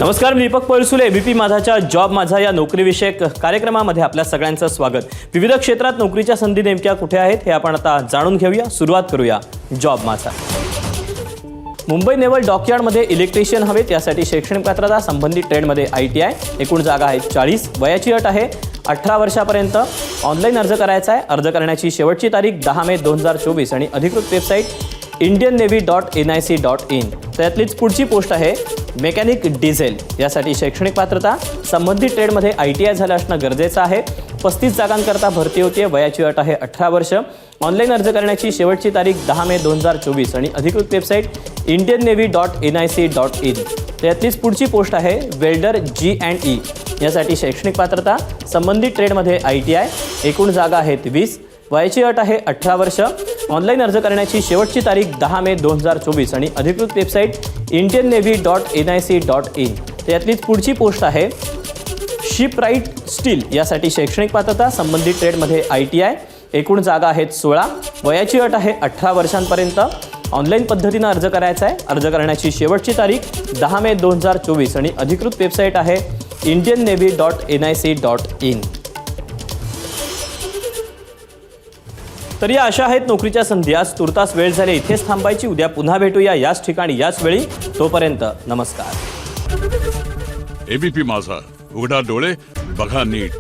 नमस्कार, मी Deepak Palsule. ABP माझाच्या job माझा या नोकरीविषयक कार्यक्रमामध्ये आपल्या सगळ्यांचं स्वागत. विविध क्षेत्रात नोकरीच्या संधी नेमक्या कुठे आहेत हे आपण आता जाणून घेऊया. सुरुवात करूया जॉब माझा. मुंबई नेव्हल डॉकयार्डमध्ये इलेक्ट्रिशियन हवेत. यासाठी शैक्षणिक पात्रता संबंधित ट्रेडमध्ये ITI. एकूण जागा आहेत 40. वयाची अट आहे 18 वर्षापर्यंत. ऑनलाईन अर्ज करायचा आहे. अर्ज करण्याची शेवटची तारीख 10 मे 2024 आणि अधिकृत वेबसाईट indiannavy.nic.in. त्यातलीच पुढची पोस्ट आहे मेकॅनिक डिझेल. यासाठी शैक्षणिक पात्रता संबंधित ट्रेडमध्ये ITI झालं असणं गरजेचं आहे. 35 जागांकरता भरती होते. वयाची अट आहे 18 वर्ष. ऑनलाईन अर्ज करण्याची शेवटची तारीख 10 मे 2024 आणि अधिकृत वेबसाईट indiannavy.nic.in. त्यातलीच पुढची पोस्ट आहे वेल्डर G&E. यासाठी शैक्षणिक पात्रता संबंधित ट्रेडमध्ये ITI. एकूण जागा आहेत 20. वयाची अट आहे 18 वर्ष. ऑनलाईन अर्ज करण्याची शेवटची तारीख 10 मे 2024 आणि अधिकृत वेबसाईट indiannavy.nic.in. त्यातलीच पुढची पोस्ट आहे शिपराईट स्टील. यासाठी शैक्षणिक पात्रता संबंधित ट्रेडमध्ये ITI. एकूण जागा आहेत 16. वयाची अट आहे 18 वर्षांपर्यंत. ऑनलाईन पद्धतीनं अर्ज करायचा आहे. अर्ज करण्याची शेवटची तारीख 10 मे 2024 आणि अधिकृत वेबसाईट आहे indiannavy.nic.in. तर या अशा आहेत नोकरीच्या संधी. आज तुर्तास वेळ झाली इथेच थांबायची. उद्या पुन्हा भेटूया याच ठिकाणी याच वेळी. तोपर्यंत नमस्कार. एबीपी माझा, उघडा डोळे बघा नीट.